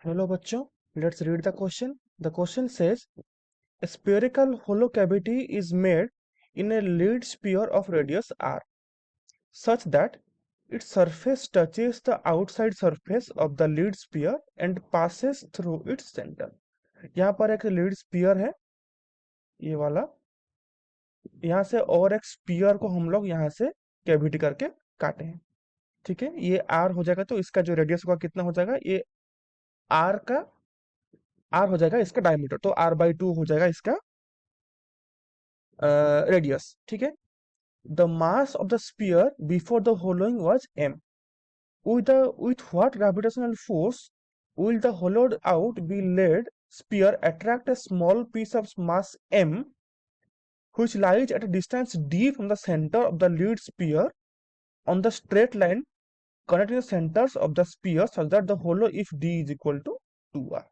Hello bachcho, let's read the question. The question says a spherical hollow cavity is made in a lead sphere of radius r such that its surface touches the outside surface of the lead sphere and passes through its center. यहाँ पर एक lead spear है, ये वाला, यहाँ से और एक स्पीयर को हम लोग यहाँ से कैविटी करके काटे हैं। ठीक है, ये आर हो जाएगा तो इसका जो रेडियस होगा कितना हो जाएगा, ये आर का आर हो जाएगा इसका डायमीटर, तो r/2 हो जाएगा इसका रेडियस। ठीक है, the mass of the sphere before the hollowing was m, with what gravitational force will the hollowed out be lead sphere attract a small piece of mass m which lies at a distance d from the center of the lead sphere on the straight line connecting the centers of the sphere such that the hollow if d is equal to 2r।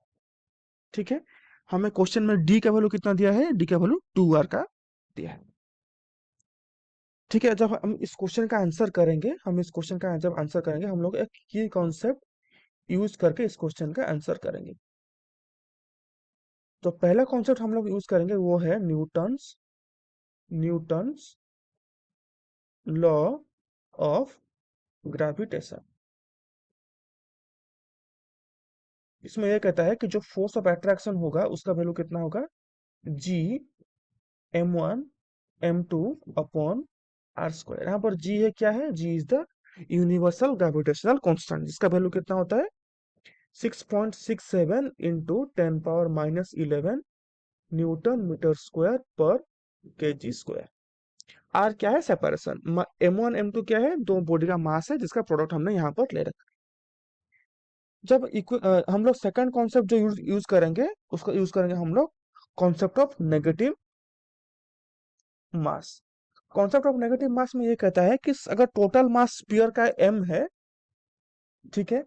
ठीक है, हमें question में d का value कितना दिया है, d का value 2r का दिया है। ठीक है, जब हम इस क्वेश्चन का आंसर करेंगे, जब आंसर करेंगे हम लोग एक ये कॉन्सेप्ट यूज करके इस क्वेश्चन का आंसर करेंगे। तो पहला कॉन्सेप्ट हम लोग यूज करेंगे वो है न्यूटन्स लॉ ऑफ ग्रेविटेशन। इसमें यह कहता है कि जो फोर्स ऑफ अट्रैक्शन होगा उसका वैल्यू कितना होगा, जी m1 m2 upon are square. यहाँ पर जी है, क्या है, G is the universal gravitational constant, जिसका वैल्यू कितना होता है 6.67 इंटू 10⁻11 न्यूटन मीटर स्क्वायर पर केजी स्क्वायर। आर क्या है, सेपरेशन। m1 m2 क्या है, दो बॉडी का मास है जिसका प्रोडक्ट हमने यहाँ पर ले रखा। जब हम लोग सेकंड कॉन्सेप्ट जो यूज करेंगे उसको यूज करेंगे हम लोग concept of negative mass. Concept of negative mass में ये कहता है कि अगर टोटल मास स्फीयर का m है, ठीक है,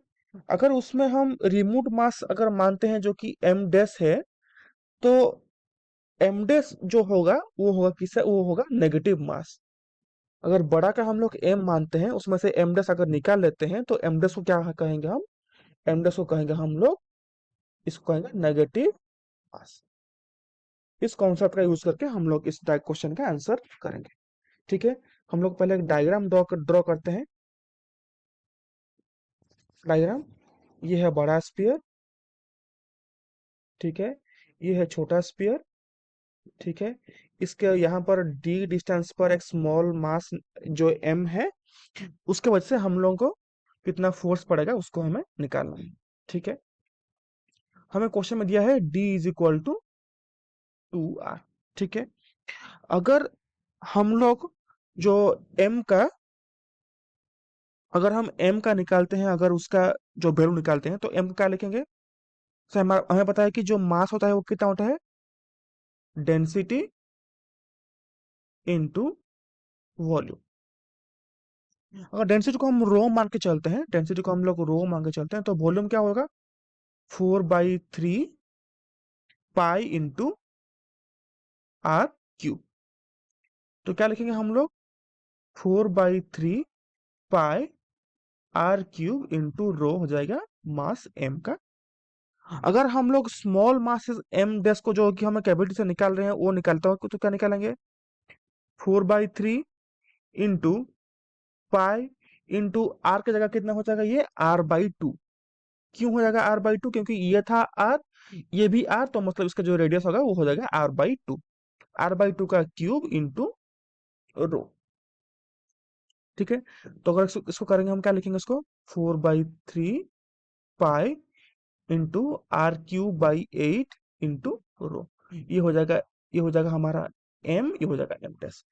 अगर उसमें हम रिमूव मास अगर मानते हैं जो कि m डैश है, तो m डैश जो होगा वो होगा किससे, वो होगा नेगेटिव मास। अगर बड़ा का हम लोग m मानते हैं, उसमें से m डैश अगर निकाल लेते हैं तो m डैश को क्या कहेंगे हम, m डैश को कहेंगे हम लोग, इसको कहेंगे नेगेटिव मास। इस कॉन्सेप्ट का यूज करके हम लोग इस क्वेश्चन का आंसर करेंगे। ठीक है, हम लोग पहले एक डायग्राम ड्रॉ करते हैं। डायग्राम, ये है बड़ा स्फीयर, ठीक है, ये है छोटा स्फीयर, ठीक है, इसके यहाँ पर d डिस्टेंस पर एक स्मॉल मास जो m है, उसके वजह से हम लोगों को कितना फोर्स पड़ेगा उसको हमें निकालना है। ठीक है, हमें क्वेश्चन में दिया है d is equal to 2r। ठीक है, अगर हम लोग जो m का अगर हम m का निकालते हैं, अगर उसका जो वैल्यू निकालते हैं तो m का क्या लिखेंगे, हमें पता है कि जो मास होता है वो कितना होता है, डेंसिटी इनटू वॉल्यूम। अगर डेंसिटी को हम रो मान के चलते हैं, डेंसिटी को हम लोग रो मान के चलते हैं, तो वॉल्यूम क्या होगा, 4/3 पाई इंटू आर क्यूब। तो क्या लिखेंगे हम लोग, 4/3 पाई आर क्यूब इंटू रो हो जाएगा मास m का। अगर हम लोग स्मॉल मास m डैश को जो कि हमें कैविटी से निकाल रहे हैं वो निकालता हो तो क्या निकालेंगे, 4/3 इंटू पाई इंटू आर की जगह कितना हो जाएगा, ये r/2। क्यों हो जाएगा r/2, क्योंकि ये था r, ये भी r, तो मतलब इसका जो रेडियस होगा वो हो जाएगा r/2, r/2 का क्यूब इंटू रो। ठीक है, तो अगर इसको करेंगे हम क्या लिखेंगे, इसको 4/3 pi into r³/8 into rho. ये हो जाएगा, ये हो जाएगा हमारा m, ये हो जाएगा m डैश।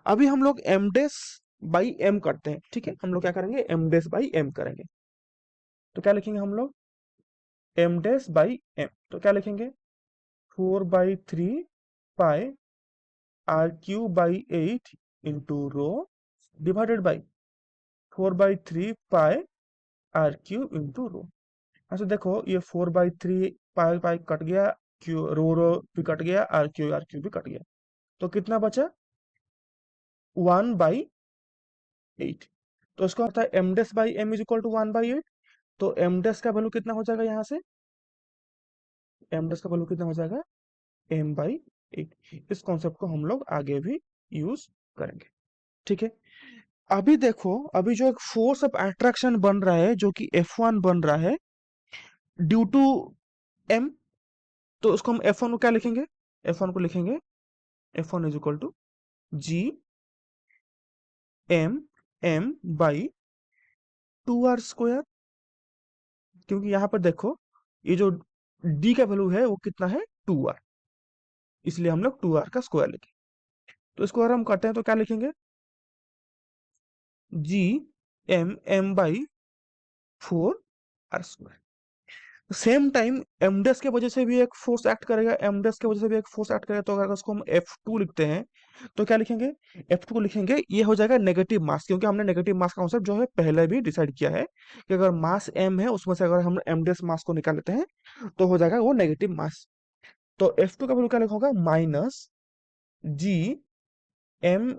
अभी हम लोग m डैश बाई m करते हैं। ठीक है, हम लोग क्या करेंगे, m डैश बाई m करेंगे, तो क्या लिखेंगे हम लोग, m डैश बाई m, तो क्या लिखेंगे, 4/3 पाई r³/8 into rho divided by 4/3 pi r³ into rho. अच्छा देखो, ये 4/3 पाई पाई कट गया, क्यू रो रो भी कट गया, r³ भी कट गया, तो कितना बचा, 1/8। तो इसका होता है m dash by m is equal to 1/8। तो m डैश का वैल्यू कितना हो जाएगा यहाँ से, एम डैश का वैल्यू कितना हो जाएगा, m/8। इस कॉन्सेप्ट को हम लोग आगे भी यूज करेंगे, ठीक है। अभी देखो, अभी जो एक फोर्स ऑफ अट्रैक्शन बन रहा है जो कि F1 बन रहा है ड्यू टू m, तो उसको हम F1 को क्या लिखेंगे, F1 को लिखेंगे F1 is equal to Gmm/2r²। क्योंकि यहाँ पर देखो ये जो d का वैल्यू है वो कितना है, 2r, इसलिए हम लोग 2r का स्क्वायर लिखेंगे। तो इसको अगर हम करते हैं तो क्या लिखेंगे, Gmm/4r²। सेम टाइम एमडेस के वजह से भी एक फोर्स एक्ट करेगा, एमडेस के वजह से भी एक फोर्स एक्ट करेगा, तो अगर उसको हम F2 लिखते हैं तो क्या लिखेंगे, F2 को लिखेंगे, ये हो जाएगा नेगेटिव मास, क्योंकि हमने नेगेटिव मास का कॉन्सेप्ट जो है पहले भी डिसाइड किया है कि अगर मास m है उसमें से अगर हम एमडेस मास को निकाल लेते हैं तो हो जाएगा वो नेगेटिव मास। तो F2 का वैल्यू क्या लिखा होगा, माइनस Gmm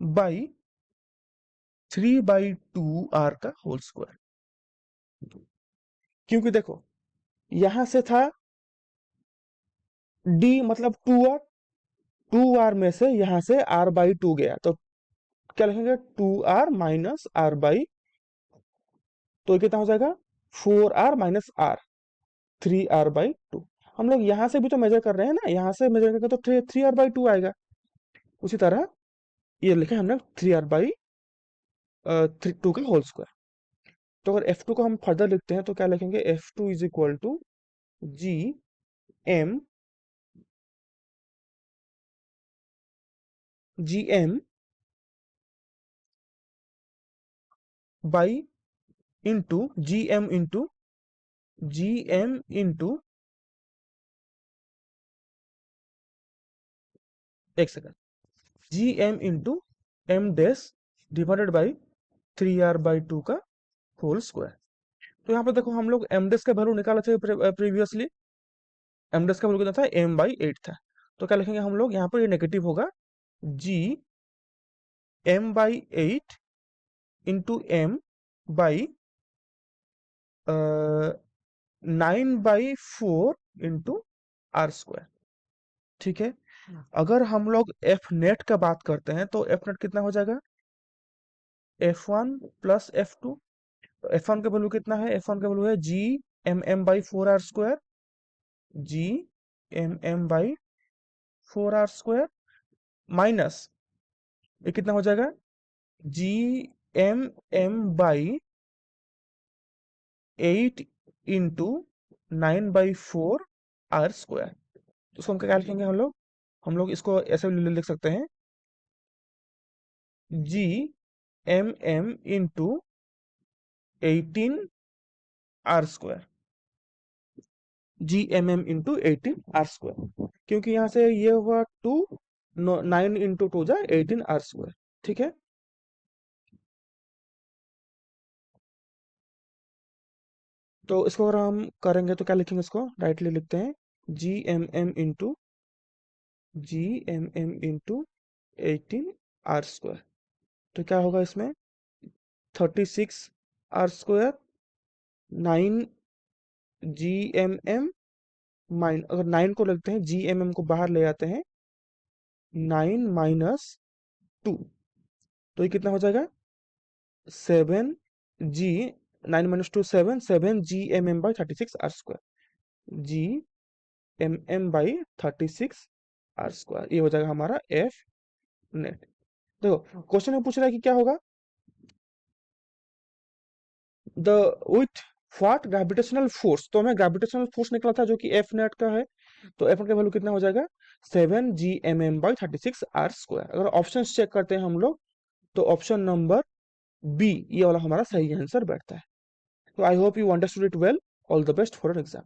बाई 3/2r का होल स्क्वायर। क्योंकि देखो यहां से था d मतलब 2r, 2r में से यहां से r/2 गया, तो क्या लिखेंगे, 2r-r/, तो ये कितना हो जाएगा, 4r-r, 3r/2। हम लोग यहां से भी तो मेजर कर रहे हैं ना, यहां से मेजर करके तो 3r/2 आएगा। उसी तरह ये लिखे हमने 3r/2 का होल स्क्वायर। तो अगर F2 को हम फर्दर लिखते हैं तो क्या लिखेंगे, F2 is equal to Gm by into Gm into एक second, Gm into m dash divided by 3r/2 का होल स्क्वायर। तो यहाँ पर देखो हम लोग m डैश का वैल्यू निकाले थे प्रीवियसली, m डैश का वैल्यू कितना था, m/8 था। तो क्या लिखेंगे हम लोग, यहाँ पर ये नेगेटिव होगा, Gm/8 into m by 9/4 into r²। ठीक है। अगर हम लोग एफ नेट का बात करते हैं तो एफ नेट कितना हो जाएगा, F1 प्लस F2। तो F1 का वैल्यू कितना है, F1 का वैल्यू है Gmm/4r², Gmm/4r² माइनस ये कितना हो जाएगा, Gmm/8 इंटू 9/4r²। तो इसको हम क्या लिखेंगे हम लोग इसको ऐसे लिख सकते हैं, Gmm into 18r², Gmm into 18r², क्योंकि यहाँ से ये हुआ 2, 9 इंटू 2 जा 18r²। ठीक है। तो इसको अगर हम करेंगे तो क्या लिखेंगे, इसको राइटली लिखते हैं, Gmm इंटू 18r²। तो क्या होगा इसमें, 36r², 9 Gmm अगर 9 को लिखते हैं, Gmm को बाहर ले आते हैं, 9 - 2, तो ये कितना हो जाएगा, 7G, 9 - 2 7 Gmm/36r², Gmm/36r², ये हो जाएगा हमारा एफ नेट। देखो क्वेश्चन में पूछ रहा है कि क्या होगा, the with what gravitational force, तो हमें ग्रेविटेशनल फोर्स निकला था जो कि एफ नेट का है। तो एफ नेट का वैल्यू कितना हो जाएगा, 7 Gmm/36r²। अगर ऑप्शन चेक करते हैं हम लोग तो ऑप्शन नंबर बी ये वाला हमारा सही आंसर बैठता है। तो I hope you understood it well. All the best for exam.